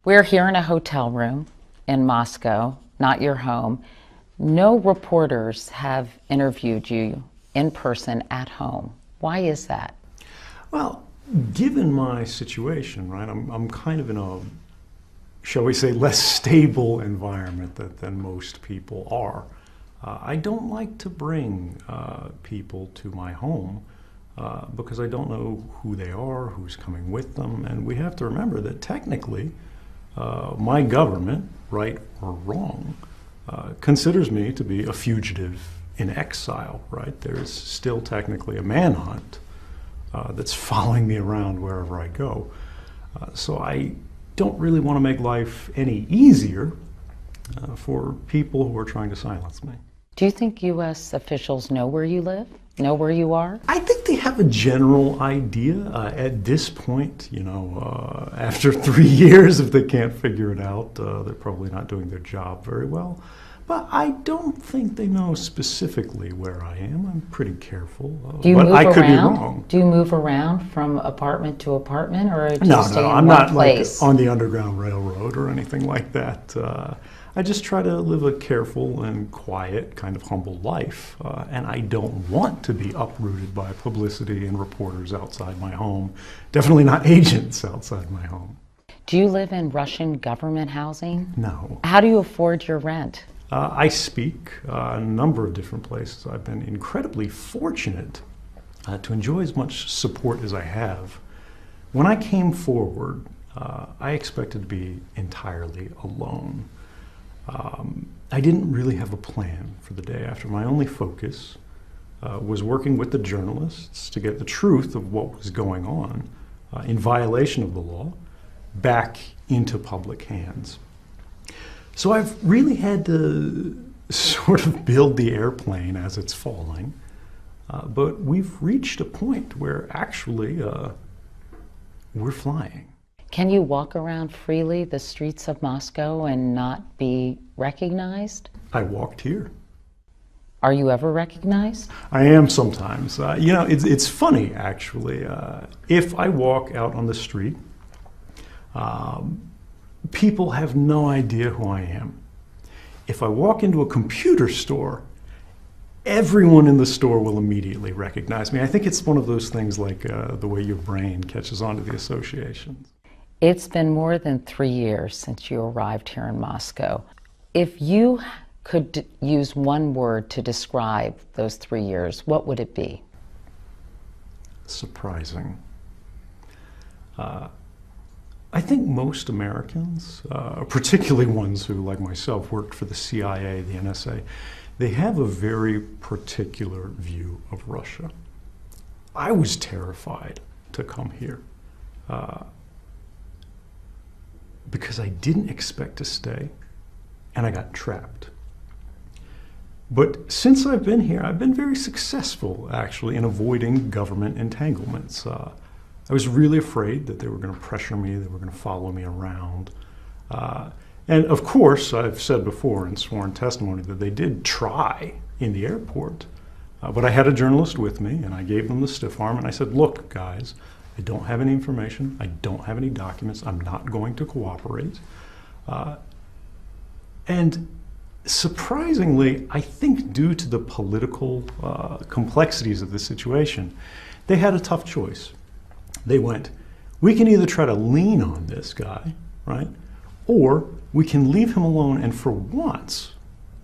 We're here in a hotel room in Moscow, not your home. No reporters have interviewed you in person at home. Why is that? Well, given my situation, right, I'm kind of in a, shall we say, less stable environment than most people are. I don't like to bring people to my home because I don't know who they are, who's coming with them, and we have to remember that technically my government, right or wrong, considers me to be a fugitive in exile, right? There is still technically a manhunt that's following me around wherever I go. So I don't really want to make life any easier for people who are trying to silence me. Do you think U.S. officials know where you live? Know where you are? I think they have a general idea at this point. You know, after 3 years, if they can't figure it out, they're probably not doing their job very well. But I don't think they know specifically where I am. I'm pretty careful. Do you but move I could around? be wrong. Do you move around from apartment to apartment, or do No, you stay no, in I'm one not place? like on the Underground Railroad or anything like that. I just try to live a careful and quiet, kind of humble life. And I don't want to be uprooted by publicity and reporters outside my home. Definitely not agents outside my home. Do you live in Russian government housing? No. How do you afford your rent? I speak a number of different places. I've been incredibly fortunate to enjoy as much support as I have. When I came forward, I expected to be entirely alone. I didn't really have a plan for the day after. My only focus was working with the journalists to get the truth of what was going on in violation of the law back into public hands. So I've really had to sort of build the airplane as it's falling, but we've reached a point where actually we're flying. Can you walk around freely the streets of Moscow and not be recognized? I walked here. Are you ever recognized? I am sometimes. You know, it's funny actually. If I walk out on the street, people have no idea who I am. If I walk into a computer store, everyone in the store will immediately recognize me. I think it's one of those things like the way your brain catches on to the associations. It's been more than 3 years since you arrived here in Moscow. If you could use one word to describe those 3 years, what would it be? Surprising. I think most Americans, particularly ones who, like myself, worked for the CIA, the NSA, they have a very particular view of Russia. I was terrified to come here because I didn't expect to stay, and I got trapped. But since I've been here, I've been very successful, actually, in avoiding government entanglements. I was really afraid that they were going to pressure me, they were going to follow me around. And of course, I've said before in sworn testimony that they did try in the airport. But I had a journalist with me, and I gave them the stiff arm, and I said, look, guys, I don't have any information, I don't have any documents, I'm not going to cooperate. And surprisingly, I think due to the political complexities of the situation, they had a tough choice. They went, we can either try to lean on this guy, right? Or we can leave him alone, and for once,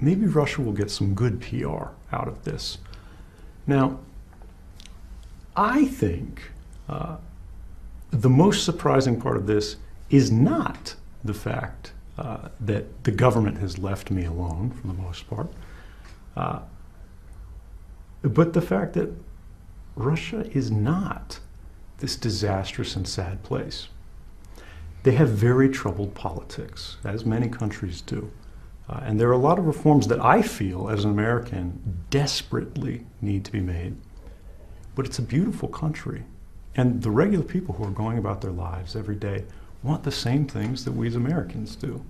maybe Russia will get some good PR out of this. Now, I think the most surprising part of this is not the fact that the government has left me alone for the most part, but the fact that Russia is not this disastrous and sad place. They have very troubled politics, as many countries do. And there are a lot of reforms that I feel, as an American, desperately need to be made. But it's a beautiful country. And the regular people who are going about their lives every day want the same things that we as Americans do.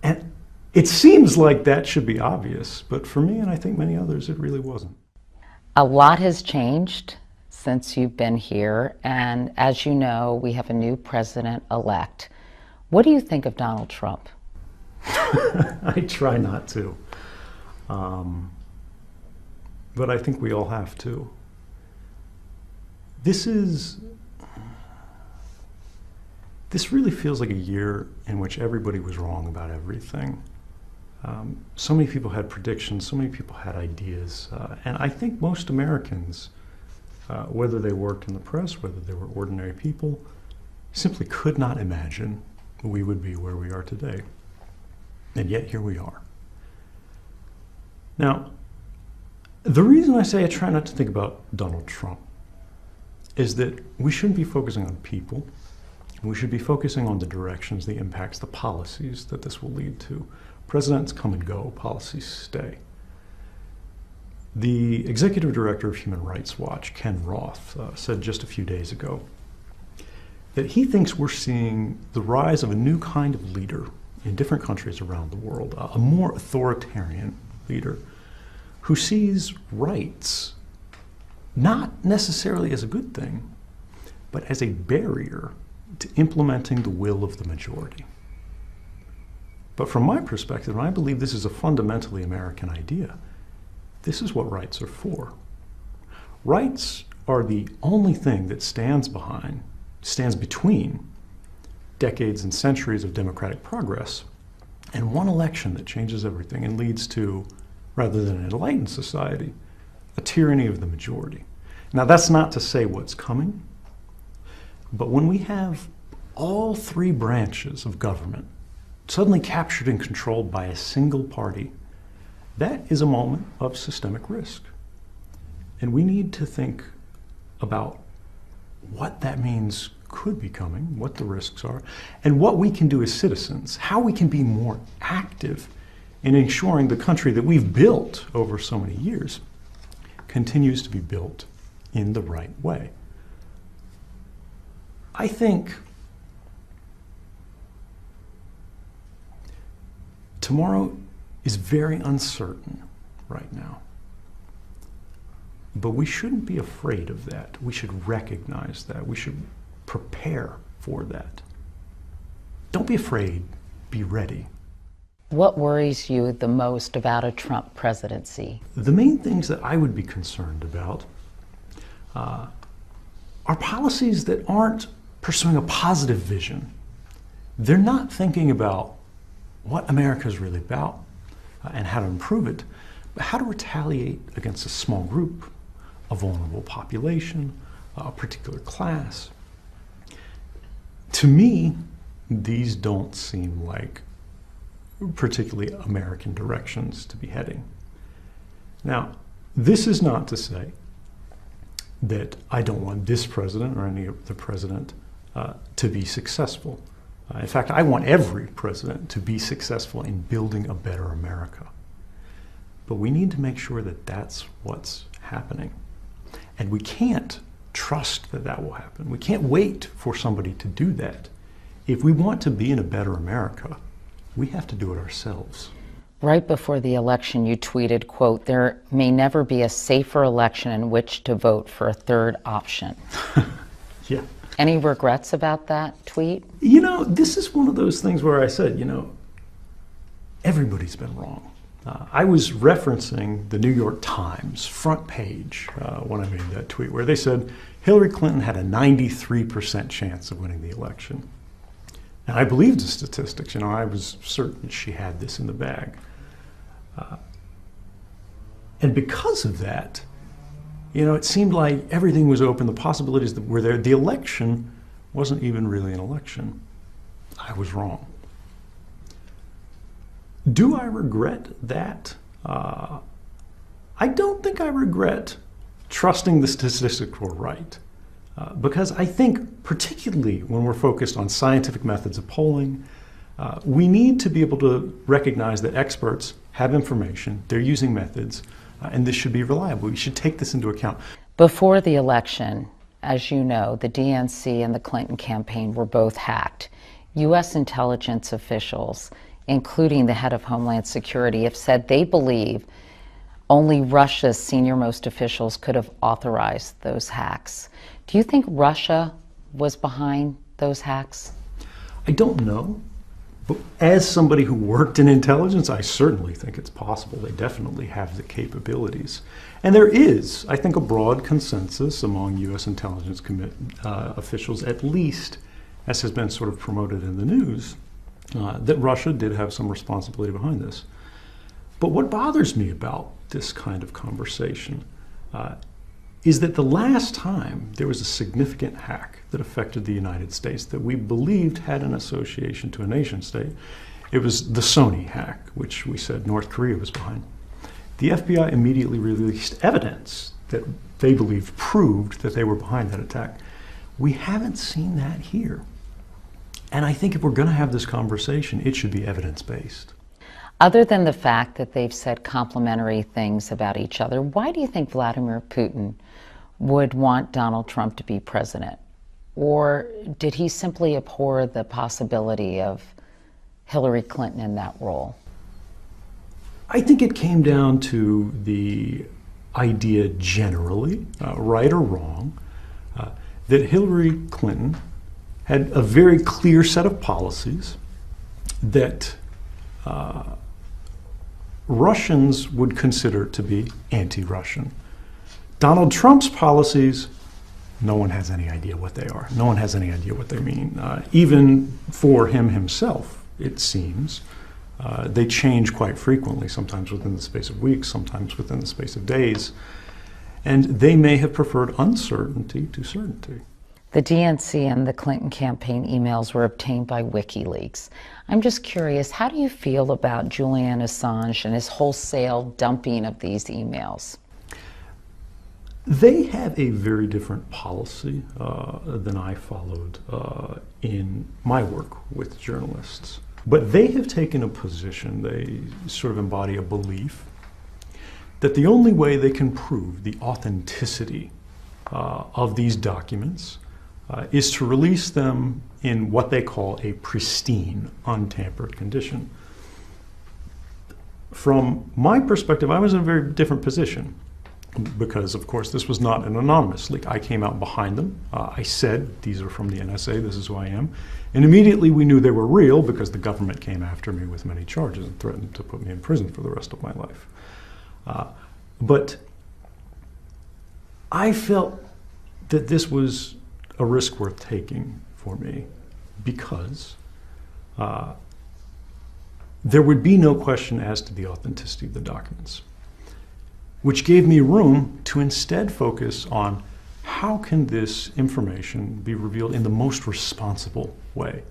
And it seems like that should be obvious, but for me, and I think many others, it really wasn't. A lot has changed since you've been here, and as you know, we have a new president-elect. What do you think of Donald Trump? I try not to. But I think we all have to. This really feels like a year in which everybody was wrong about everything. So many people had predictions, so many people had ideas, and I think most Americans, whether they worked in the press, whether they were ordinary people, simply could not imagine we would be where we are today. And yet here we are. Now, the reason I say I try not to think about Donald Trump is that we shouldn't be focusing on people. We should be focusing on the directions, the impacts, the policies that this will lead to. Presidents come and go, policies stay. The executive director of Human Rights Watch, Ken Roth, said just a few days ago that he thinks we're seeing the rise of a new kind of leader in different countries around the world, a more authoritarian leader who sees rights not necessarily as a good thing, but as a barrier to implementing the will of the majority. But from my perspective, and I believe this is a fundamentally American idea, this is what rights are for. Rights are the only thing that stands between decades and centuries of democratic progress and one election that changes everything and leads to, rather than an enlightened society, a tyranny of the majority. Now, that's not to say what's coming, but when we have all three branches of government suddenly captured and controlled by a single party, that is a moment of systemic risk. And we need to think about what that means could be coming, what the risks are, and what we can do as citizens, how we can be more active in ensuring the country that we've built over so many years continues to be built in the right way. I think tomorrow is very uncertain right now. But we shouldn't be afraid of that. We should recognize that. We should prepare for that. Don't be afraid, be ready. What worries you the most about a Trump presidency? The main things that I would be concerned about are policies that aren't pursuing a positive vision. They're not thinking about what America is really about and how to improve it, but how to retaliate against a small group, a vulnerable population, a particular class. To me, these don't seem like particularly American directions to be heading. Now, this is not to say that I don't want this president or any other president to be successful. In fact, I want every president to be successful in building a better America. But we need to make sure that that's what's happening. And we can't trust that that will happen. We can't wait for somebody to do that. If we want to be in a better America, we have to do it ourselves. Right before the election, you tweeted, quote, "There may never be a safer election in which to vote for a third option." Yeah. Any regrets about that tweet? You know, this is one of those things where I said, everybody's been wrong. I was referencing the New York Times front page when I made that tweet, where they said Hillary Clinton had a 93% chance of winning the election. And I believed the statistics. I was certain she had this in the bag. And because of that, it seemed like everything was open, the possibilities that were there. The election wasn't even really an election. I was wrong. Do I regret that? I don't think I regret trusting the statistics were right. Because I think, particularly when we're focused on scientific methods of polling, we need to be able to recognize that experts have information, they're using methods, and this should be reliable. We should take this into account. Before the election, as you know, the DNC and the Clinton campaign were both hacked. U.S. intelligence officials, including the head of Homeland Security, have said they believe only Russia's senior-most officials could have authorized those hacks. Do you think Russia was behind those hacks? I don't know. But as somebody who worked in intelligence, I certainly think it's possible. They definitely have the capabilities. And there is, I think, a broad consensus among U.S. intelligence officials, at least as has been sort of promoted in the news, that Russia did have some responsibility behind this. But what bothers me about this kind of conversation is that the last time there was a significant hack that affected the United States that we believed had an association to a nation state, it was the Sony hack, which we said North Korea was behind. The FBI immediately released evidence that they believed proved that they were behind that attack. We haven't seen that here. And I think if we're going to have this conversation, it should be evidence-based. Other than the fact that they've said complimentary things about each other, why do you think Vladimir Putin would want Donald Trump to be president? Or did he simply abhor the possibility of Hillary Clinton in that role? I think it came down to the idea generally, right or wrong, that Hillary Clinton had a very clear set of policies that Russians would consider to be anti-Russian. Donald Trump's policies, no one has any idea what they are. No one has any idea what they mean. Even for him himself, it seems, they change quite frequently, sometimes within the space of weeks, sometimes within the space of days. And they may have preferred uncertainty to certainty. The DNC and the Clinton campaign emails were obtained by WikiLeaks. I'm just curious, how do you feel about Julian Assange and his wholesale dumping of these emails? They have a very different policy than I followed in my work with journalists. But they have taken a position, they sort of embody a belief, that the only way they can prove the authenticity of these documents is to release them in what they call a pristine, untampered condition. From my perspective, I was in a very different position because, of course, this was not an anonymous leak. I came out behind them. I said, these are from the NSA, this is who I am. And immediately we knew they were real because the government came after me with many charges and threatened to put me in prison for the rest of my life. But I felt that this was a risk worth taking for me because there would be no question as to the authenticity of the documents, which gave me room to instead focus on how can this information be revealed in the most responsible way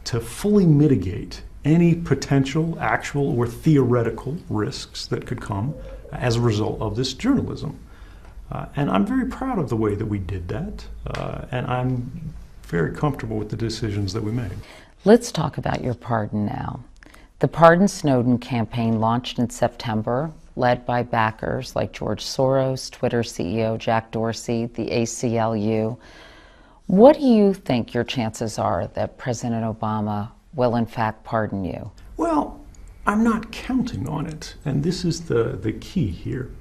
to fully mitigate any potential, actual, or theoretical risks that could come as a result of this journalism. And I'm very proud of the way that we did that, and I'm very comfortable with the decisions that we made. Let's talk about your pardon now. The Pardon Snowden campaign launched in September, led by backers like George Soros, Twitter CEO Jack Dorsey, the ACLU. What do you think your chances are that President Obama will in fact pardon you? Well, I'm not counting on it, and this is the key here.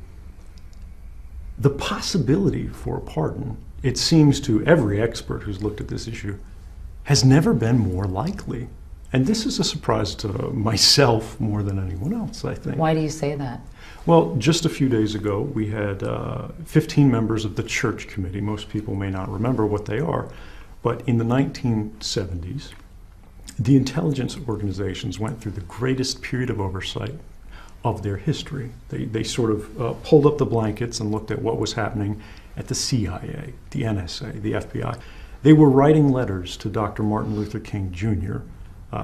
The possibility for a pardon, it seems to every expert who's looked at this issue, has never been more likely. And this is a surprise to myself more than anyone else, I think. Why do you say that? Well, just a few days ago, we had 15 members of the Church Committee. Most people may not remember what they are, but in the 1970s, the intelligence organizations went through the greatest period of oversight of their history. They sort of pulled up the blankets and looked at what was happening at the CIA, the NSA, the FBI. They were writing letters to Dr. Martin Luther King Jr.,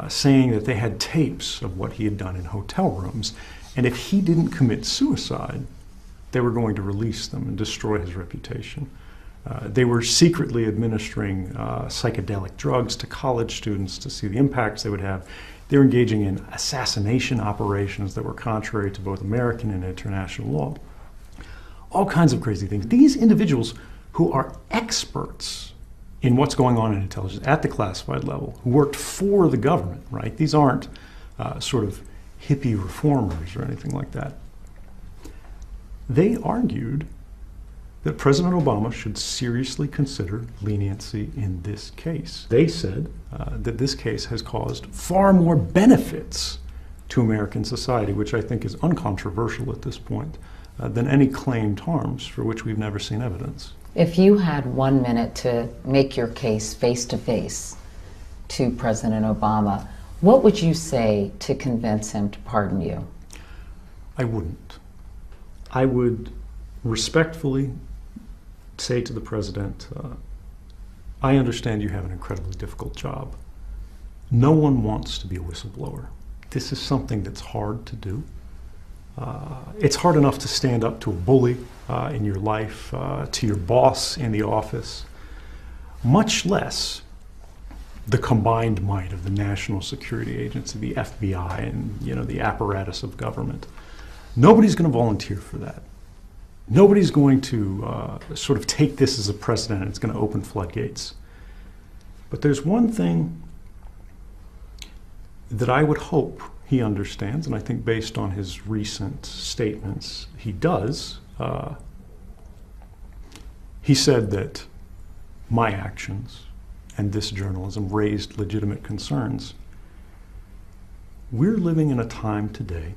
saying that they had tapes of what he had done in hotel rooms, and if he didn't commit suicide, they were going to release them and destroy his reputation. They were secretly administering psychedelic drugs to college students to see the impacts they would have. They were engaging in assassination operations that were contrary to both American and international law. All kinds of crazy things. These individuals who are experts in what's going on in intelligence at the classified level, who worked for the government, right? These aren't sort of hippie reformers or anything like that. They argued that President Obama should seriously consider leniency in this case. They said that this case has caused far more benefits to American society, which I think is uncontroversial at this point, than any claimed harms for which we've never seen evidence. If you had 1 minute to make your case face to face to President Obama, what would you say to convince him to pardon you? I wouldn't. I would respectfully say to the president, I understand you have an incredibly difficult job. No one wants to be a whistleblower. This is something that's hard to do. It's hard enough to stand up to a bully in your life, to your boss in the office, much less the combined might of the National Security Agency, the FBI, and the apparatus of government. Nobody's going to volunteer for that. Nobody's going to sort of take this as a precedent and it's going to open floodgates. But there's one thing that I would hope he understands, and I think based on his recent statements, he does. He said that my actions and this journalism raised legitimate concerns. We're living in a time today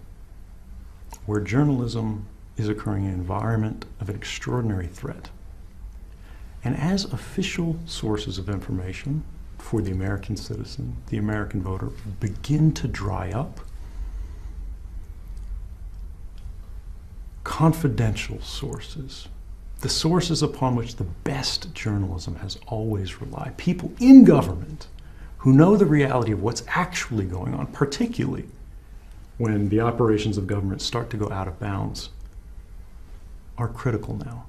where journalism is occurring in an environment of an extraordinary threat. And as official sources of information for the American citizen, the American voter, begin to dry up, confidential sources, the sources upon which the best journalism has always relied, people in government who know the reality of what's actually going on, particularly when the operations of government start to go out of bounds, are critical now.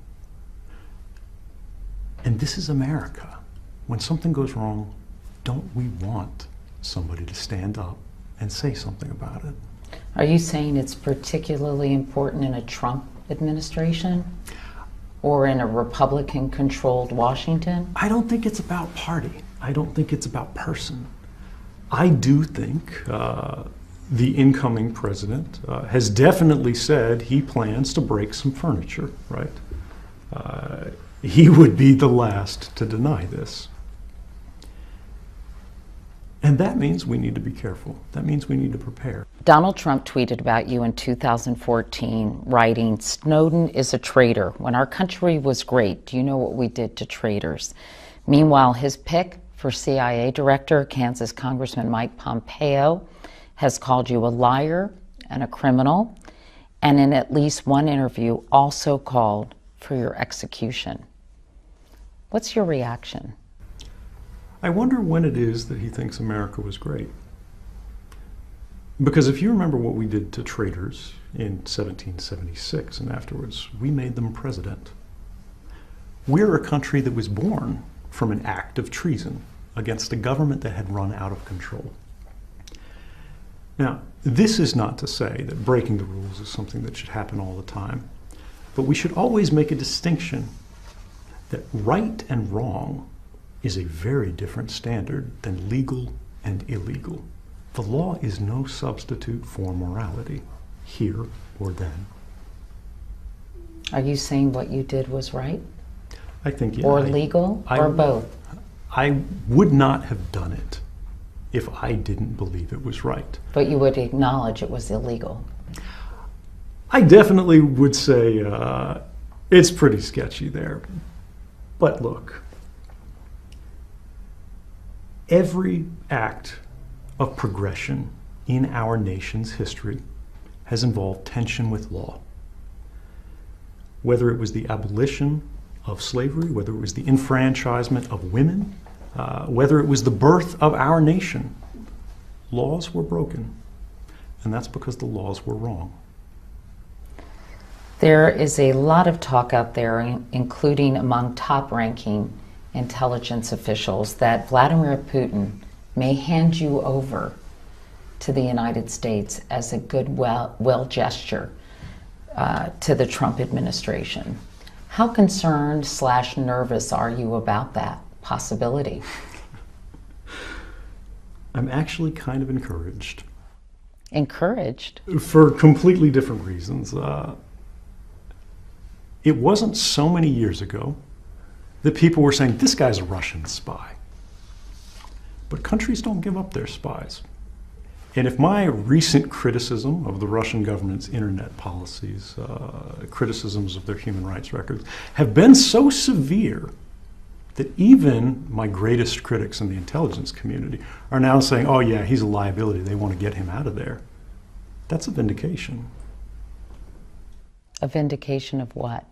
And this is America. When something goes wrong, don't we want somebody to stand up and say something about it? Are you saying it's particularly important in a Trump administration or in a Republican-controlled Washington? I don't think it's about party. I don't think it's about person. I do think the incoming president has definitely said he plans to break some furniture, right? He would be the last to deny this. And that means we need to be careful. That means we need to prepare. Donald Trump tweeted about you in 2014, writing, "Snowden is a traitor. When our country was great, do you know what we did to traitors?" Meanwhile, his pick for CIA director, Kansas Congressman Mike Pompeo, has called you a liar and a criminal, and in at least one interview also called for your execution. What's your reaction? I wonder when it is that he thinks America was great. Because if you remember what we did to traitors in 1776 and afterwards, we made them president. We're a country that was born from an act of treason against a government that had run out of control. Now, this is not to say that breaking the rules is something that should happen all the time, but we should always make a distinction that right and wrong is a very different standard than legal and illegal. The law is no substitute for morality, here or then. Are you saying what you did was right? I think, yeah. Or legal, or both? I would not have done it if I didn't believe it was right. But you would acknowledge it was illegal? I definitely would say it's pretty sketchy there. But look, every act of progression in our nation's history has involved tension with law. Whether it was the abolition of slavery, whether it was the enfranchisement of women, whether it was the birth of our nation, laws were broken, and that's because the laws were wrong. There is a lot of talk out there, including among top-ranking intelligence officials, that Vladimir Putin may hand you over to the United States as a goodwill gesture to the Trump administration. How concerned / nervous are you about that possibility? I'm actually kind of encouraged. Encouraged? For completely different reasons. It wasn't so many years ago that people were saying, this guy's a Russian spy. But countries don't give up their spies. And if my recent criticism of the Russian government's internet policies, criticisms of their human rights records, have been so severe that even my greatest critics in the intelligence community are now saying, oh yeah, he's a liability, they want to get him out of there, that's a vindication. A vindication of what?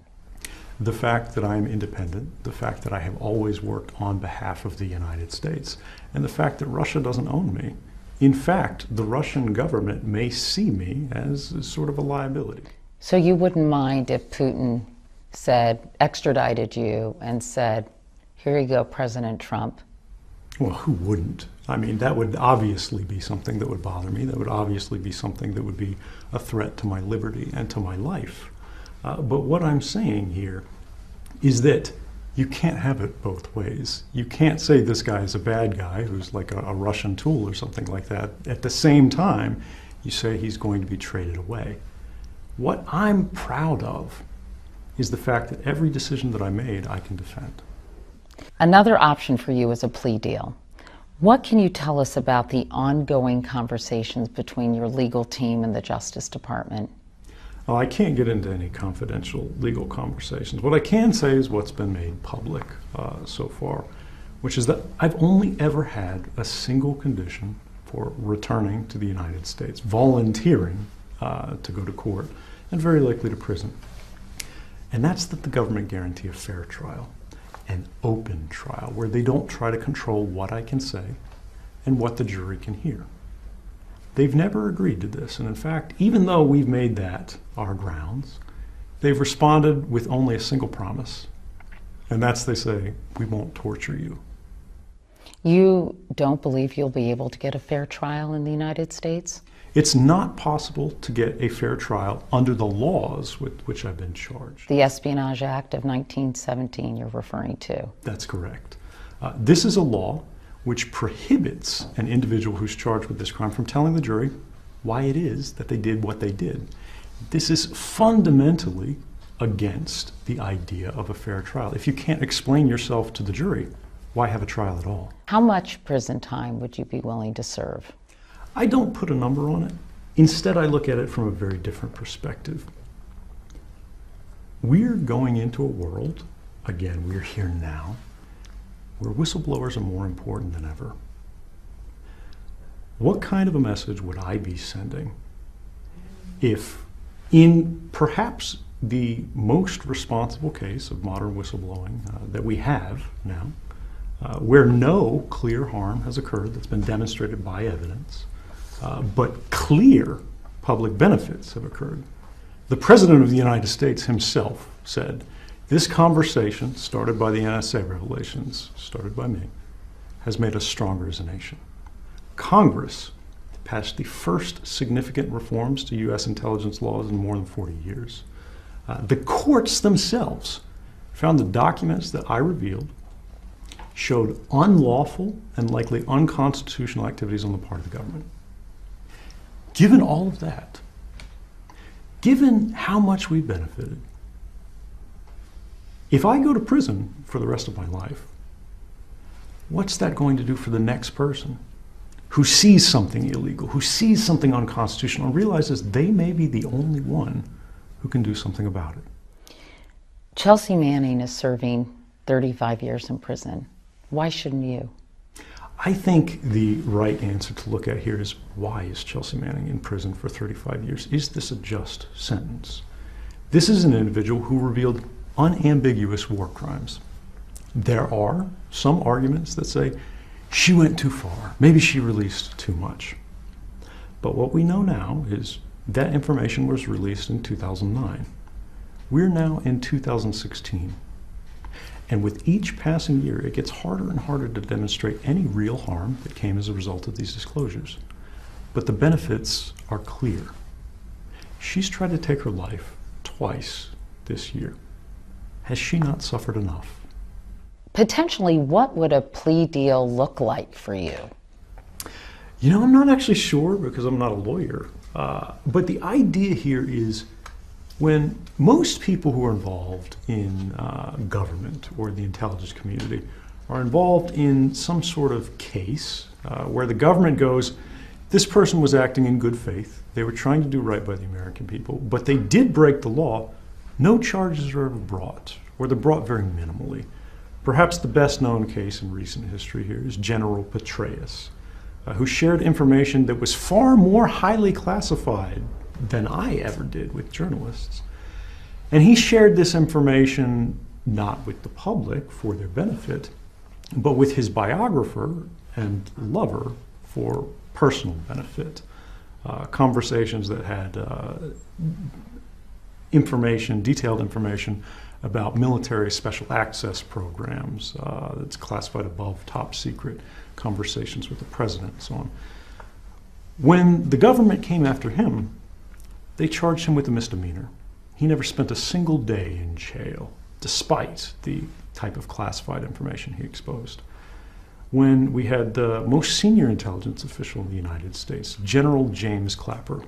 The fact that I'm independent, the fact that I have always worked on behalf of the United States, and the fact that Russia doesn't own me. In fact, the Russian government may see me as sort of a liability. So you wouldn't mind if Putin said, extradited you and said, here you go, President Trump? Well, who wouldn't? I mean, that would obviously be something that would bother me. That would obviously be something that would be a threat to my liberty and to my life. But what I'm saying here is that you can't have it both ways. You can't say this guy is a bad guy who's like a Russian tool or something like that. At the same time, you say he's going to be traded away. What I'm proud of is the fact that every decision that I made, I can defend. Another option for you is a plea deal. What can you tell us about the ongoing conversations between your legal team and the Justice Department? Well, I can't get into any confidential legal conversations. What I can say is what's been made public so far, which is that I've only ever had a single condition for returning to the United States, volunteering to go to court, and very likely to prison. And that's that the government guarantee a fair trial, an open trial, where they don't try to control what I can say and what the jury can hear. They've never agreed to this, and in fact, even though we've made that our grounds, they've responded with only a single promise, and that's they say, we won't torture you. You don't believe you'll be able to get a fair trial in the United States? It's not possible to get a fair trial under the laws with which I've been charged. The Espionage Act of 1917 you're referring to. That's correct. This is a law which prohibits an individual who's charged with this crime from telling the jury why it is that they did what they did. This is fundamentally against the idea of a fair trial. If you can't explain yourself to the jury, why have a trial at all? How much prison time would you be willing to serve? I don't put a number on it. Instead, I look at it from a very different perspective. We're going into a world, again, we're here now, where whistleblowers are more important than ever. What kind of a message would I be sending if, in perhaps the most responsible case of modern whistleblowing that we have now, where no clear harm has occurred that's been demonstrated by evidence, but clear public benefits have occurred. The President of the United States himself said, this conversation, started by the NSA revelations, started by me, has made us stronger as a nation. Congress passed the first significant reforms to U.S. intelligence laws in more than 40 years. The courts themselves found the documents that I revealed showed unlawful and likely unconstitutional activities on the part of the government. Given all of that, given how much we've benefited, if I go to prison for the rest of my life, what's that going to do for the next person who sees something illegal, who sees something unconstitutional, and realizes they may be the only one who can do something about it? Chelsea Manning is serving 35 years in prison. Why shouldn't you? I think the right answer to look at here is, why is Chelsea Manning in prison for 35 years? Is this a just sentence? This is an individual who revealed unambiguous war crimes. There are some arguments that say she went too far. Maybe she released too much. But what we know now is that information was released in 2009. We're now in 2016. And with each passing year, it gets harder and harder to demonstrate any real harm that came as a result of these disclosures. But the benefits are clear. She's tried to take her life twice this year. Has she not suffered enough? Potentially, what would a plea deal look like for you? You know, I'm not actually sure because I'm not a lawyer. But the idea here is, When most people who are involved in government or the intelligence community are involved in some sort of case where the government goes, this person was acting in good faith, they were trying to do right by the American people, but they did break the law, no charges are ever brought, or they're brought very minimally. Perhaps the best known case in recent history here is General Petraeus, who shared information that was far more highly classified than I ever did with journalists. And he shared this information not with the public for their benefit, but with his biographer and lover for personal benefit. Conversations that had detailed information about military special access programs that's classified above top secret, conversations with the president and so on. When the government came after him, they charged him with a misdemeanor. He never spent a single day in jail, despite the type of classified information he exposed. When we had the most senior intelligence official in the United States, General James Clapper,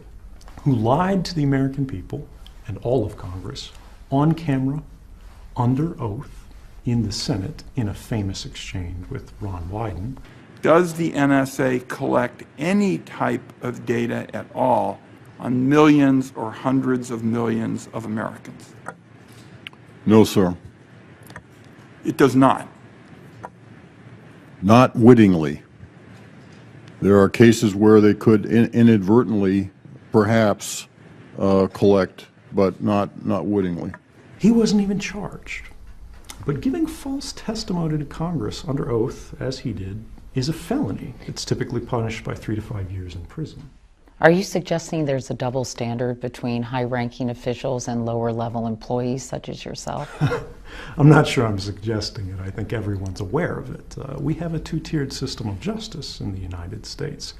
who lied to the American people and all of Congress on camera, under oath, in the Senate, in a famous exchange with Ron Wyden. Does the NSA collect any type of data at all on millions or hundreds of millions of Americans? No, sir. It does not. Not wittingly. There are cases where they could inadvertently, perhaps, collect, but not wittingly. He wasn't even charged. But giving false testimony to Congress under oath, as he did, is a felony. It's typically punished by 3 to 5 years in prison. Are you suggesting there's a double standard between high-ranking officials and lower-level employees such as yourself? I'm not sure I'm suggesting it. I think everyone's aware of it. We have a two-tiered system of justice in the United States,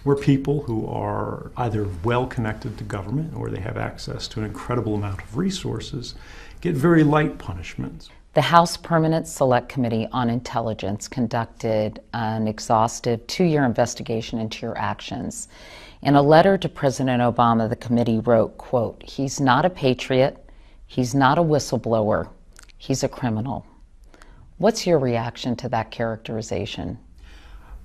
where people who are either well-connected to government or they have access to an incredible amount of resources get very light punishments. The House Permanent Select Committee on Intelligence conducted an exhaustive 2-year investigation into your actions. In a letter to President Obama, the committee wrote, quote, "He's not a patriot, he's not a whistleblower, he's a criminal." What's your reaction to that characterization?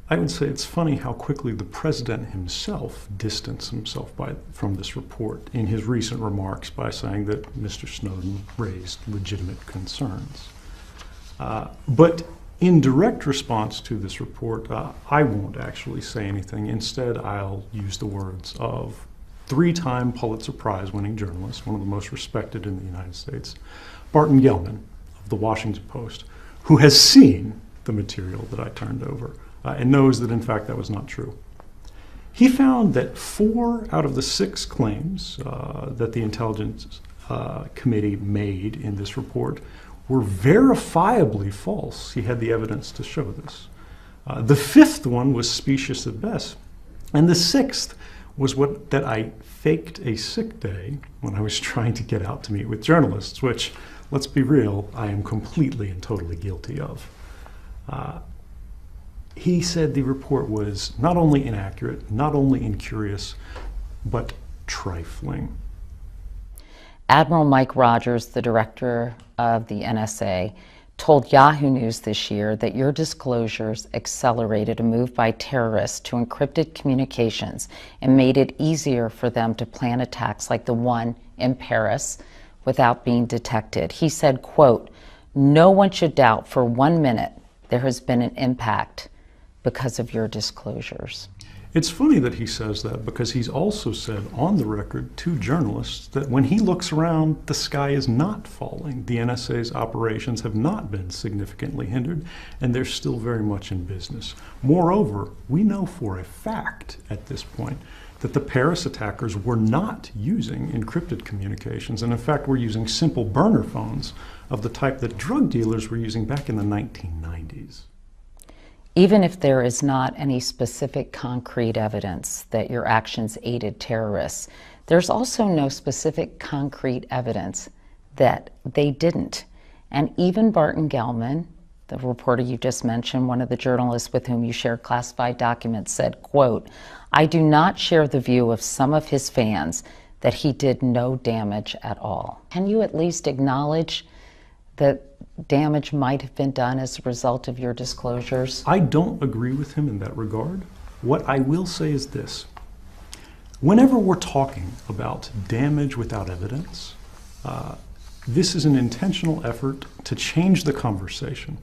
I would say it's funny how quickly the president himself distanced himself from this report in his recent remarks by saying that Mr. Snowden raised legitimate concerns. But in direct response to this report, I won't actually say anything. Instead, I'll use the words of 3-time Pulitzer Prize-winning journalist, one of the most respected in the United States, Barton Gellman of The Washington Post, who has seen the material that I turned over and knows that, in fact, that was not true. He found that 4 out of the 6 claims that the Intelligence Committee made in this report were verifiably false. He had the evidence to show this. The 5th one was specious at best. And the 6th was that I faked a sick day when I was trying to get out to meet with journalists, which, let's be real, I am completely and totally guilty of. He said the report was not only inaccurate, not only incurious, but trifling. Admiral Mike Rogers, the director of the NSA, told Yahoo News this year that your disclosures accelerated a move by terrorists to encrypted communications and made it easier for them to plan attacks like the one in Paris without being detected. He said, quote, "No one should doubt for 1 minute there has been an impact because of your disclosures." It's funny that he says that because he's also said on the record to journalists that when he looks around, the sky is not falling. The NSA's operations have not been significantly hindered, and they're still very much in business. Moreover, we know for a fact at this point that the Paris attackers were not using encrypted communications, and in fact were using simple burner phones of the type that drug dealers were using back in the 1990s. Even if there is not any specific concrete evidence that your actions aided terrorists, there's also no specific concrete evidence that they didn't. And even Barton Gellman, the reporter you just mentioned, one of the journalists with whom you shared classified documents, said, quote, "I do not share the view of some of his fans that he did no damage at all. Can you at least acknowledge that damage might have been done as a result of your disclosures? I don't agree with him in that regard. What I will say is this. Whenever we're talking about damage without evidence, this is an intentional effort to change the conversation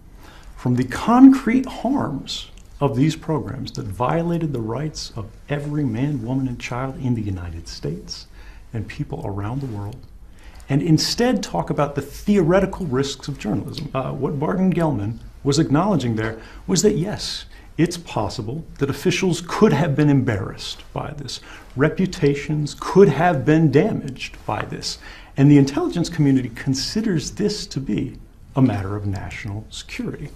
from the concrete harms of these programs that violated the rights of every man, woman, and child in the United States and people around the world, and instead talk about the theoretical risks of journalism. What Barton Gellman was acknowledging there was that yes, it's possible that officials could have been embarrassed by this. Reputations could have been damaged by this. And the intelligence community considers this to be a matter of national security.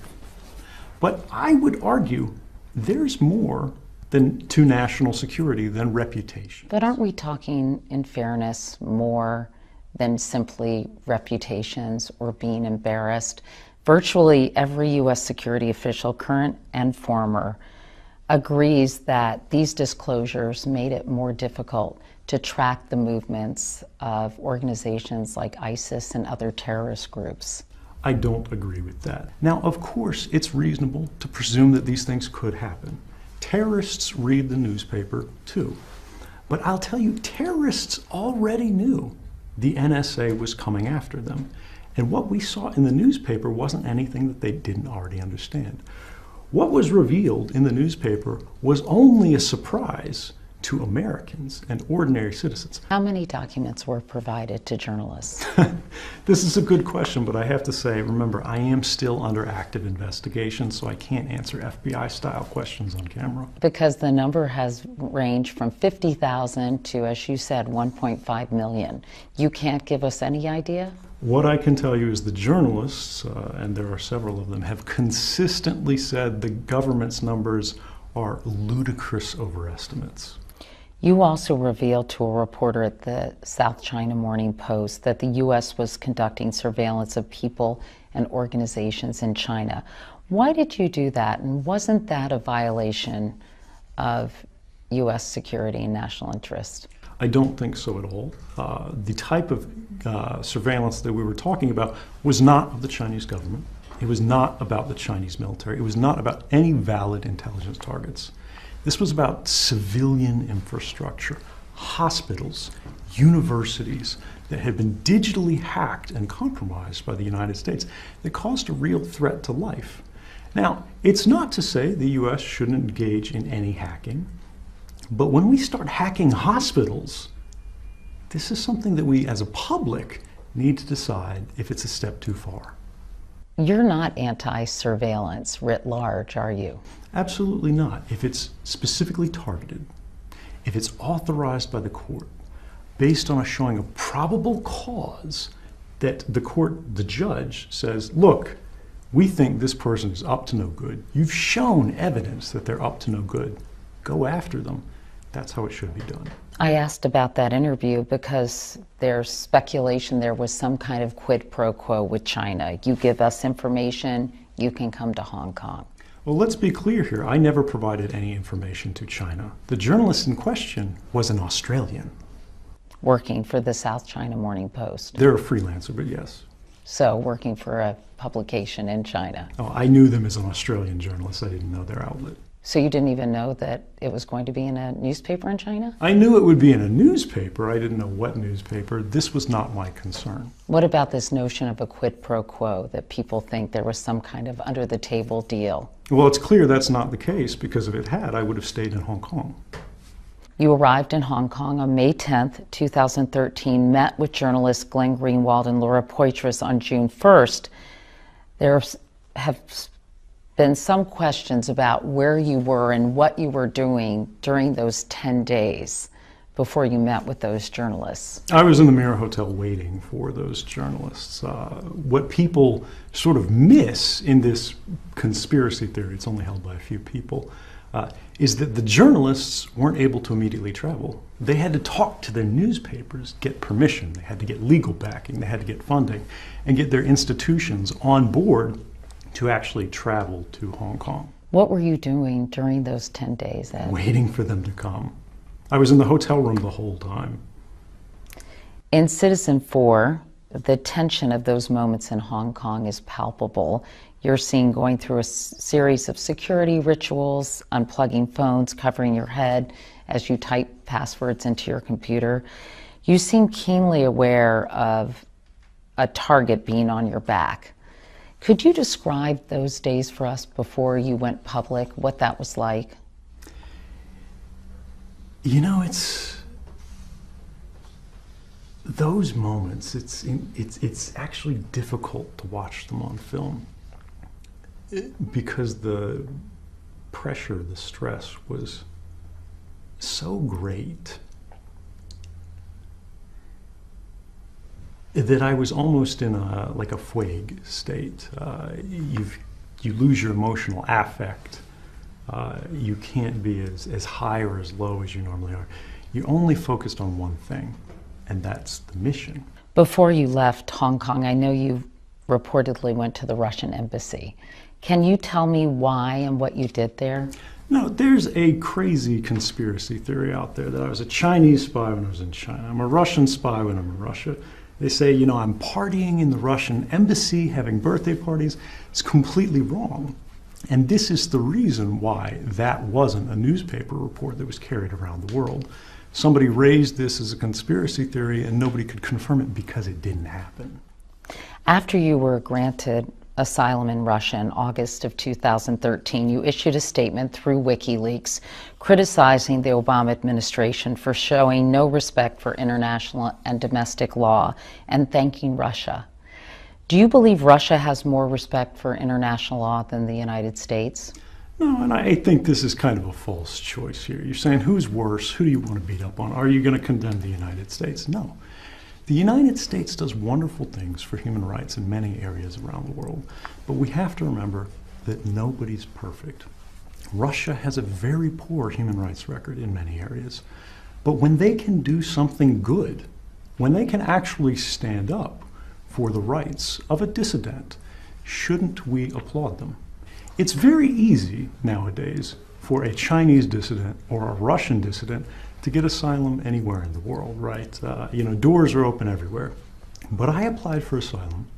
But I would argue there's more to national security than reputation. But aren't we talking, in fairness, more than simply reputations or being embarrassed? Virtually every U.S. security official, current and former, agrees that these disclosures made it more difficult to track the movements of organizations like ISIS and other terrorist groups. I don't agree with that. Now, of course, it's reasonable to presume that these things could happen. Terrorists read the newspaper too. But I'll tell you, terrorists already knew the NSA was coming after them. And what we saw in the newspaper wasn't anything that they didn't already understand. What was revealed in the newspaper was only a surprise to Americans and ordinary citizens. How many documents were provided to journalists? This is a good question, but I have to say, remember, I am still under active investigation, so I can't answer FBI-style questions on camera. Because the number has ranged from 50,000 to, as you said, 1.5 million. You can't give us any idea? What I can tell you is the journalists, and there are several of them, have consistently said the government's numbers are ludicrous overestimates. You also revealed to a reporter at the South China Morning Post that the U.S. was conducting surveillance of people and organizations in China. Why did you do that, and wasn't that a violation of U.S. security and national interest? I don't think so at all. The type of surveillance that we were talking about was not of the Chinese government. It was not about the Chinese military. It was not about any valid intelligence targets. This was about civilian infrastructure, hospitals, universities that had been digitally hacked and compromised by the United States that caused a real threat to life. Now, it's not to say the U.S. shouldn't engage in any hacking, but when we start hacking hospitals, this is something that we as a public need to decide if it's a step too far. You're not anti-surveillance writ large, are you? Absolutely not. If it's specifically targeted, if it's authorized by the court, based on a showing of probable cause that the judge says, look, we think this person is up to no good. You've shown evidence that they're up to no good. Go after them. That's how it should be done. I asked about that interview because there's speculation there was some kind of quid pro quo with China. You give us information, you can come to Hong Kong. Well, let's be clear here. I never provided any information to China. The journalist in question was an Australian. Working for the South China Morning Post. They're a freelancer, but yes. So working for a publication in China. Oh, I knew them as an Australian journalist. I didn't know their outlet. So you didn't even know that it was going to be in a newspaper in China? I knew it would be in a newspaper. I didn't know what newspaper. This was not my concern. What about this notion of a quid pro quo, that people think there was some kind of under-the-table deal? Well, it's clear that's not the case, because if it had, I would have stayed in Hong Kong. You arrived in Hong Kong on May 10th, 2013, met with journalists Glenn Greenwald and Laura Poitras on June 1st. There have been some questions about where you were and what you were doing during those 10 days before you met with those journalists. I was in the Mirror Hotel waiting for those journalists. What people sort of miss in this conspiracy theory, it's only held by a few people, is that the journalists weren't able to immediately travel. They had to talk to their newspapers, get permission, they had to get legal backing, they had to get funding, and get their institutions on board to actually travel to Hong Kong. What were you doing during those 10 days, Ed? Waiting for them to come. I was in the hotel room the whole time. In Citizen 4, the tension of those moments in Hong Kong is palpable. You're seen going through a series of security rituals, unplugging phones, covering your head as you type passwords into your computer. You seem keenly aware of a target being on your back. Could you describe those days for us before you went public, what that was like? You know, it's those moments, it's actually difficult to watch them on film because the pressure, the stress was so great that I was almost in like a fugue state. You lose your emotional affect. You can't be as high or as low as you normally are. You're only focused on one thing, and that's the mission. Before you left Hong Kong, I know you reportedly went to the Russian embassy. Can you tell me why and what you did there? No, there's a crazy conspiracy theory out there that I was a Chinese spy when I was in China. I'm a Russian spy when I'm in Russia. They say, you know, I'm partying in the Russian embassy, having birthday parties. It's completely wrong. And this is the reason why that wasn't a newspaper report that was carried around the world. Somebody raised this as a conspiracy theory and nobody could confirm it because it didn't happen. After you were granted asylum in Russia in August of 2013, you issued a statement through WikiLeaks criticizing the Obama administration for showing no respect for international and domestic law and thanking Russia. Do you believe Russia has more respect for international law than the United States? No, and I think this is kind of a false choice here. You're saying who's worse? Who do you want to beat up on? Are you going to condemn the United States? No. The United States does wonderful things for human rights in many areas around the world, but we have to remember that nobody's perfect. Russia has a very poor human rights record in many areas, but when they can do something good, when they can actually stand up for the rights of a dissident, shouldn't we applaud them? It's very easy nowadays for a Chinese dissident or a Russian dissident to get asylum anywhere in the world, right? You know, doors are open everywhere. But I applied for asylum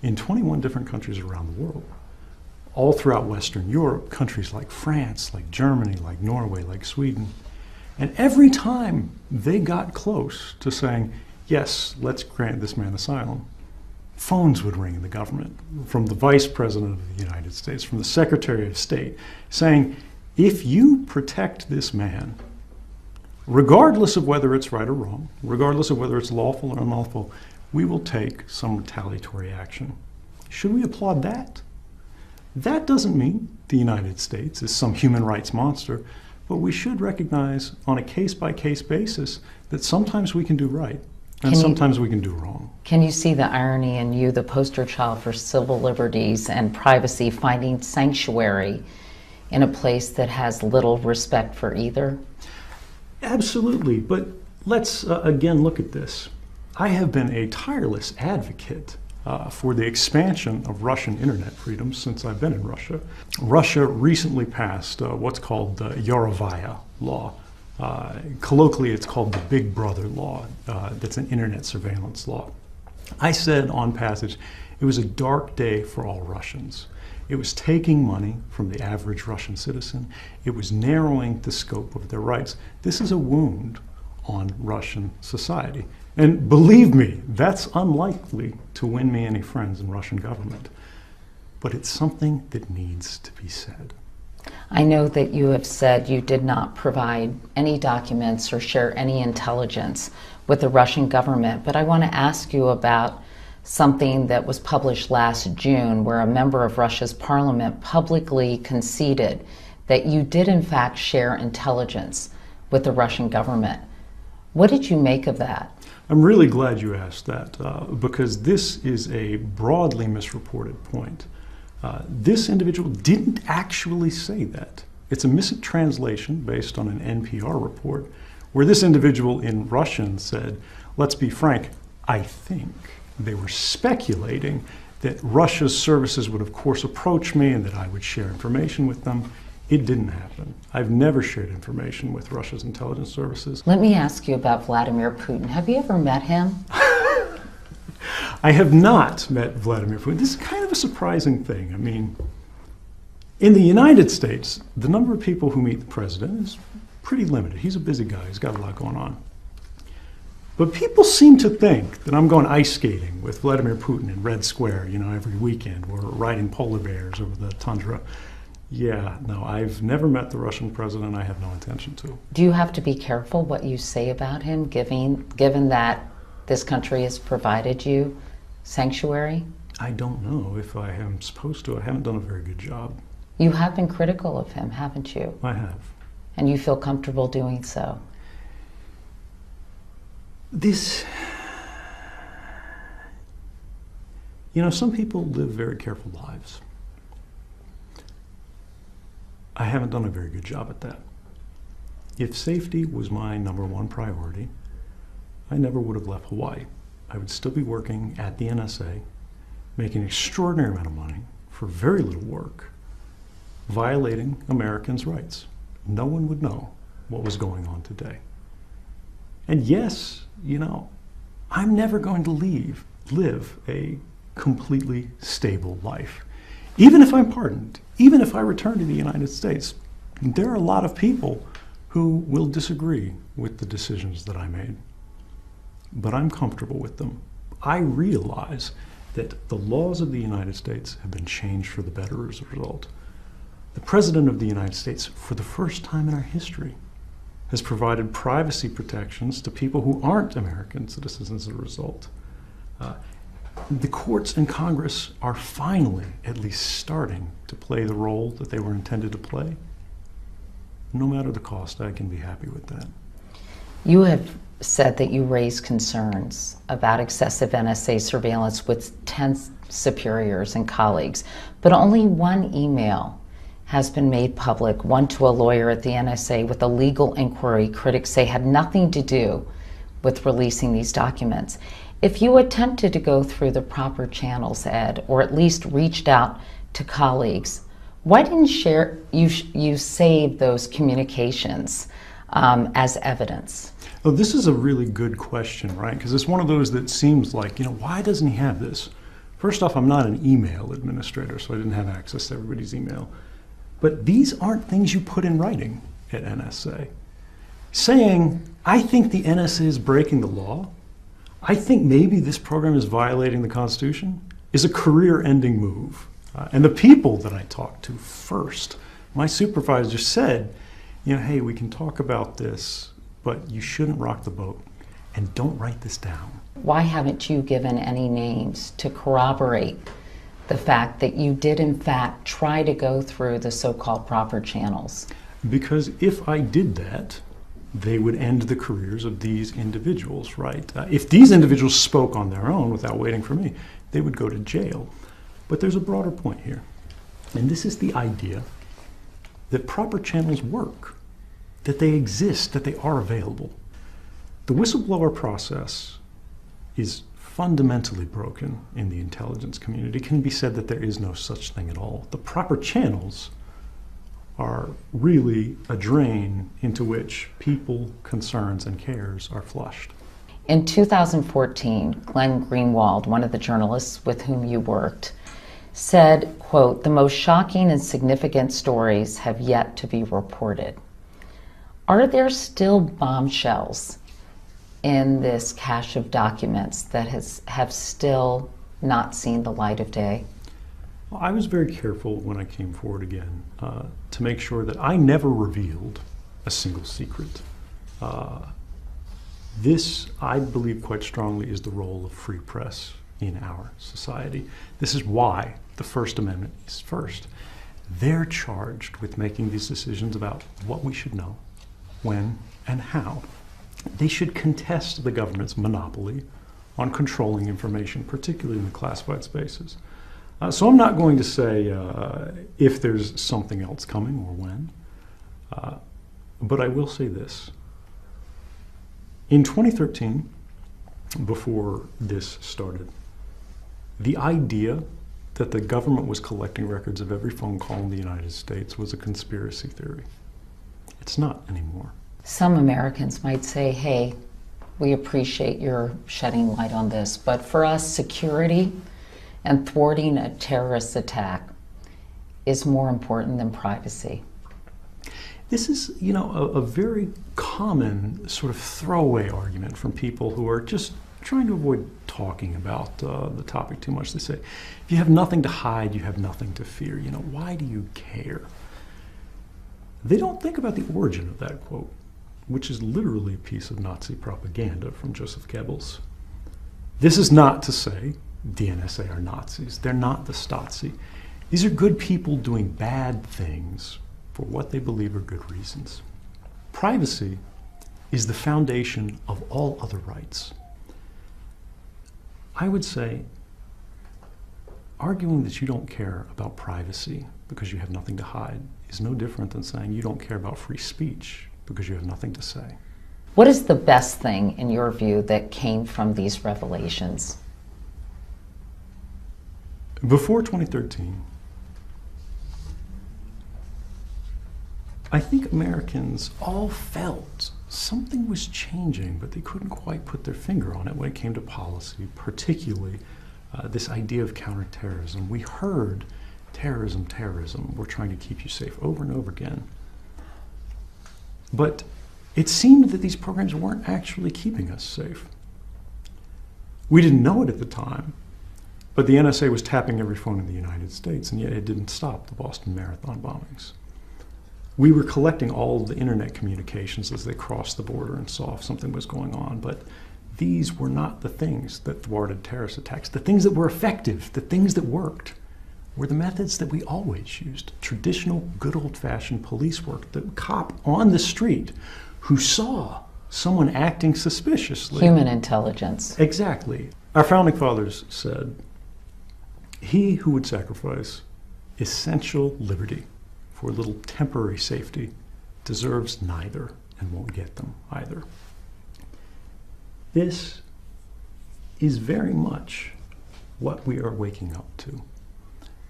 in 21 different countries around the world, all throughout Western Europe, countries like France, like Germany, like Norway, like Sweden. And every time they got close to saying, yes, let's grant this man asylum, phones would ring in the government, from the Vice President of the United States, from the Secretary of State, saying, if you protect this man, regardless of whether it's right or wrong, regardless of whether it's lawful or unlawful, we will take some retaliatory action. Should we applaud that? That doesn't mean the United States is some human rights monster, but we should recognize on a case-by-case basis that sometimes we can do right and sometimes we can do wrong. Can you see the irony in you, the poster child for civil liberties and privacy, finding sanctuary in a place that has little respect for either? Absolutely, but let's again look at this. I have been a tireless advocate for the expansion of Russian internet freedom since I've been in Russia. Russia recently passed what's called the Yarovaya law. Colloquially, it's called the Big Brother law. That's an internet surveillance law. I said on passage, it was a dark day for all Russians. It was taking money from the average Russian citizen. It was narrowing the scope of their rights. This is a wound on Russian society. And believe me, that's unlikely to win me any friends in Russian government. But it's something that needs to be said. I know that you have said you did not provide any documents or share any intelligence with the Russian government, but I want to ask you about something that was published last June where a member of Russia's parliament publicly conceded that you did in fact share intelligence with the Russian government. What did you make of that? I'm really glad you asked that because this is a broadly misreported point. This individual didn't actually say that. It's a mistranslation based on an NPR report where this individual in Russian said, let's be frank, I think. They were speculating that Russia's services would of course approach me and that I would share information with them. It didn't happen. I've never shared information with Russia's intelligence services. Let me ask you about Vladimir Putin. Have you ever met him? I have not met Vladimir Putin. This is kind of a surprising thing. I mean, in the United States, the number of people who meet the president is pretty limited. He's a busy guy. He's got a lot going on. But people seem to think that I'm going ice skating with Vladimir Putin in Red Square, every weekend. We're riding polar bears over the tundra. Yeah, no, I've never met the Russian president. I have no intention to. Do you have to be careful what you say about him, given that this country has provided you sanctuary? I don't know if I am supposed to. I haven't done a very good job. You have been critical of him, haven't you? I have. And you feel comfortable doing so? Some people live very careful lives. I haven't done a very good job at that. If safety was my number one priority, I never would have left Hawaii. I would still be working at the NSA, making an extraordinary amount of money for very little work, violating Americans' rights. No one would know what was going on today. And yes, I'm never going to live a completely stable life. Even if I'm pardoned, even if I return to the United States, there are a lot of people who will disagree with the decisions that I made. But I'm comfortable with them. I realize that the laws of the United States have been changed for the better as a result. The President of the United States, for the first time in our history, has provided privacy protections to people who aren't American citizens as a result. The courts and Congress are finally at least starting to play the role that they were intended to play. No matter the cost, I can be happy with that. You have said that you raised concerns about excessive NSA surveillance with 10 superiors and colleagues, but only one email has been made public, one to a lawyer at the NSA with a legal inquiry critics say had nothing to do with releasing these documents. If you attempted to go through the proper channels, Ed, or at least reached out to colleagues, why didn't you save those communications as evidence? Oh, this is a really good question, right? Because it's one of those that seems like, why doesn't he have this? First off, I'm not an email administrator, so I didn't have access to everybody's email. But these aren't things you put in writing at NSA. Saying, I think the NSA is breaking the law, I think maybe this program is violating the Constitution, is a career-ending move. And the people that I talked to first, my supervisor said, hey, we can talk about this, but you shouldn't rock the boat, and don't write this down. Why haven't you given any names to corroborate the fact that you did in fact try to go through the so-called proper channels? Because if I did that, they would end the careers of these individuals, right? If these individuals spoke on their own without waiting for me, they would go to jail. But there's a broader point here, and this is the idea that proper channels work, that they exist, that they are available. The whistleblower process is fundamentally broken in the intelligence community. It can be said that there is no such thing at all. The proper channels are really a drain into which people, concerns, and cares are flushed. In 2014, Glenn Greenwald, one of the journalists with whom you worked, said, quote, "The most shocking and significant stories have yet to be reported." Are there still bombshells in this cache of documents that have still not seen the light of day? Well, I was very careful when I came forward again to make sure that I never revealed a single secret. This, I believe quite strongly, is the role of free press in our society. This is why the First Amendment is first. They're charged with making these decisions about what we should know, when, and how. They should contest the government's monopoly on controlling information, particularly in the classified spaces. So I'm not going to say if there's something else coming or when, but I will say this. In 2013, before this started, the idea that the government was collecting records of every phone call in the United States was a conspiracy theory. It's not anymore. Some Americans might say, hey, we appreciate your shedding light on this, but for us, security and thwarting a terrorist attack is more important than privacy. This is, a very common sort of throwaway argument from people who are just trying to avoid talking about the topic too much. They say, if you have nothing to hide, you have nothing to fear. Why do you care? They don't think about the origin of that quote, which is literally a piece of Nazi propaganda from Joseph Goebbels. This is not to say the NSA are Nazis. They're not the Stasi. These are good people doing bad things for what they believe are good reasons. Privacy is the foundation of all other rights. I would say arguing that you don't care about privacy because you have nothing to hide is no different than saying you don't care about free speech because you have nothing to say. What is the best thing, in your view, that came from these revelations? Before 2013, I think Americans all felt something was changing, but they couldn't quite put their finger on it when it came to policy, particularly this idea of counterterrorism. We heard terrorism, we're trying to keep you safe over and over again. But it seemed that these programs weren't actually keeping us safe. We didn't know it at the time, but the NSA was tapping every phone in the United States, and yet it didn't stop the Boston Marathon bombings. We were collecting all of the internet communications as they crossed the border and saw if something was going on, but these were not the things that thwarted terrorist attacks. The things that were effective, the things that worked, were the methods that we always used. Traditional, good old-fashioned police work. The cop on the street who saw someone acting suspiciously. Human intelligence. Exactly. Our founding fathers said, he who would sacrifice essential liberty for a little temporary safety deserves neither and won't get them either. This is very much what we are waking up to.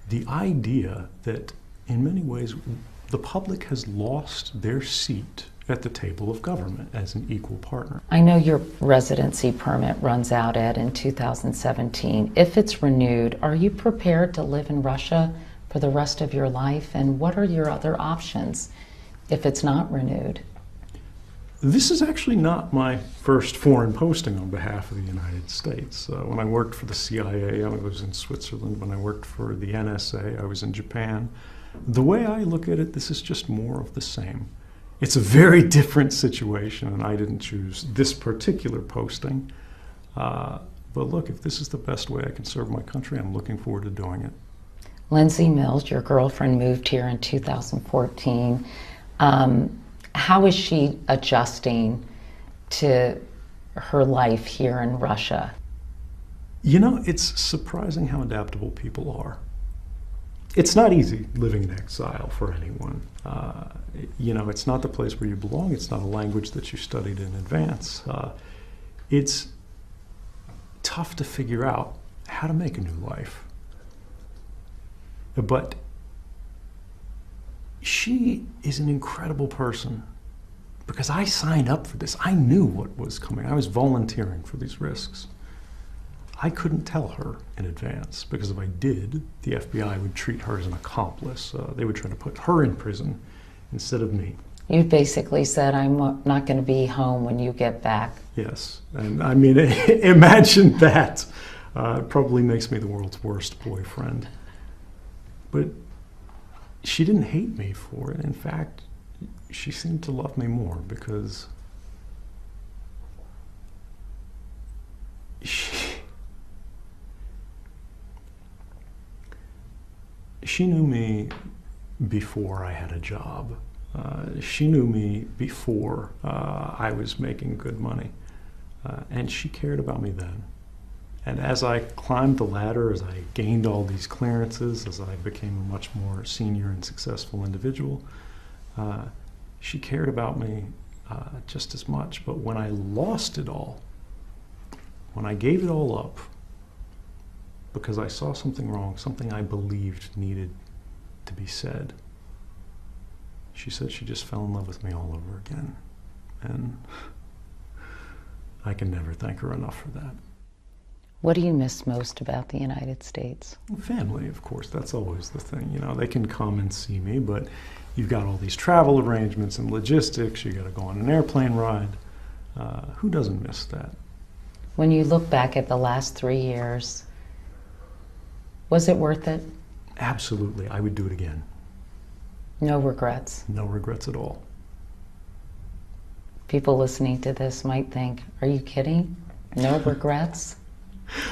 The idea that in many ways the public has lost their seat at the table of government as an equal partner. I know your residency permit runs out, Ed, in 2017. If it's renewed, are you prepared to live in Russia for the rest of your life? And what are your other options if it's not renewed? This is actually not my first foreign posting on behalf of the United States. When I worked for the CIA, I was in Switzerland. When I worked for the NSA, I was in Japan. The way I look at it, this is just more of the same. It's a very different situation, and I didn't choose this particular posting. But look, if this is the best way I can serve my country, I'm looking forward to doing it. Lindsay Mills, your girlfriend, moved here in 2014. How is she adjusting to her life here in Russia? It's surprising how adaptable people are. It's not easy living in exile for anyone. It's not the place where you belong. It's not a language that you studied in advance. It's tough to figure out how to make a new life. But she is an incredible person because I signed up for this. I knew what was coming. I was volunteering for these risks. I couldn't tell her in advance because if I did, the FBI would treat her as an accomplice. They would try to put her in prison instead of me. You basically said, I'm not going to be home when you get back. Yes, and I mean, imagine that. It probably makes me the world's worst boyfriend. But she didn't hate me for it. In fact, she seemed to love me more because she knew me before I had a job. She knew me before I was making good money. And she cared about me then. And as I climbed the ladder, as I gained all these clearances, as I became a much more senior and successful individual, she cared about me just as much. But when I lost it all, when I gave it all up, because I saw something wrong, something I believed needed to be said. She said she just fell in love with me all over again. And I can never thank her enough for that. What do you miss most about the United States? Family, of course, that's always the thing. You know, they can come and see me, but you've got all these travel arrangements and logistics. You got to go on an airplane ride. Who doesn't miss that? When you look back at the last 3 years, was it worth it? Absolutely, I would do it again. No regrets. No regrets at all. People listening to this might think, are you kidding? No regrets?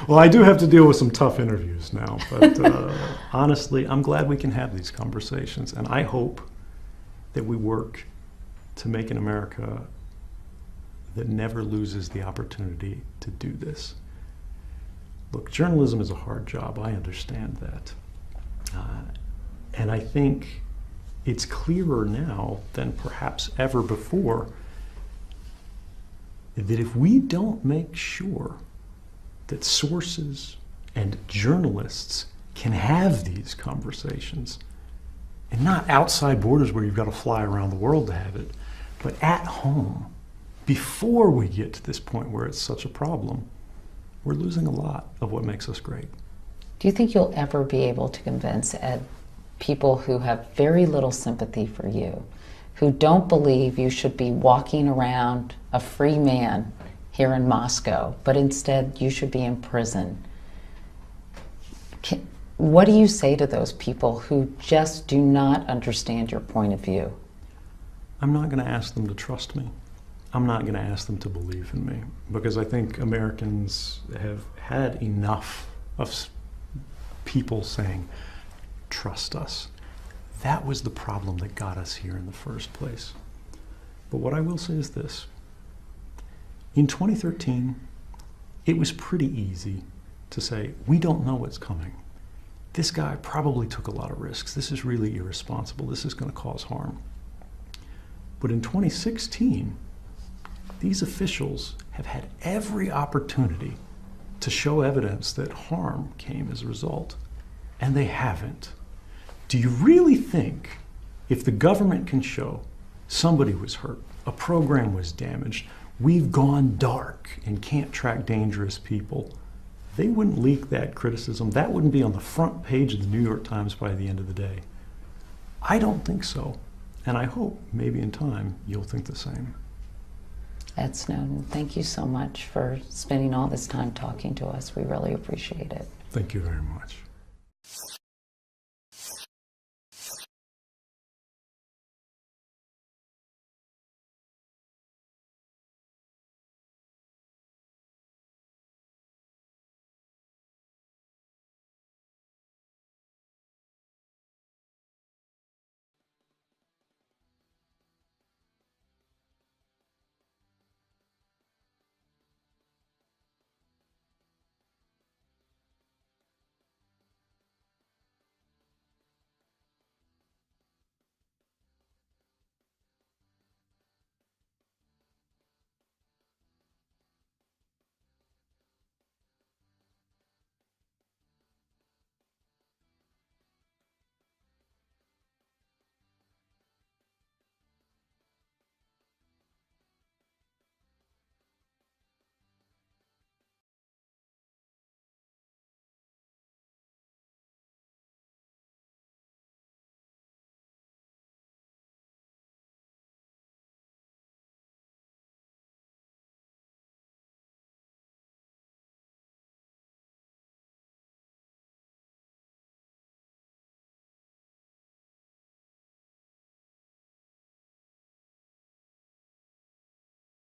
Well, I do have to deal with some tough interviews now, but honestly, I'm glad we can have these conversations, and I hope that we work to make an America that never loses the opportunity to do this. Look, journalism is a hard job. I understand that. And I think it's clearer now than perhaps ever before that if we don't make sure that sources and journalists can have these conversations, and not outside borders where you've got to fly around the world to have it, but at home, before we get to this point where it's such a problem, we're losing a lot of what makes us great. Do you think you'll ever be able to convince people who have very little sympathy for you, who don't believe you should be walking around a free man here in Moscow, but instead you should be in prison? What do you say to those people who just do not understand your point of view? I'm not going to ask them to trust me. I'm not going to ask them to believe in me, because I think Americans have had enough of people saying, trust us. That was the problem that got us here in the first place. But what I will say is this. In 2013, it was pretty easy to say, we don't know what's coming. This guy probably took a lot of risks. This is really irresponsible. This is going to cause harm. But in 2016, these officials have had every opportunity to show evidence that harm came as a result, and they haven't. Do you really think if the government can show somebody was hurt, a program was damaged, we've gone dark and can't track dangerous people, they wouldn't leak that criticism? That wouldn't be on the front page of the New York Times by the end of the day. I don't think so. And I hope maybe in time you'll think the same. Ed Snowden, thank you so much for spending all this time talking to us. We really appreciate it. Thank you very much.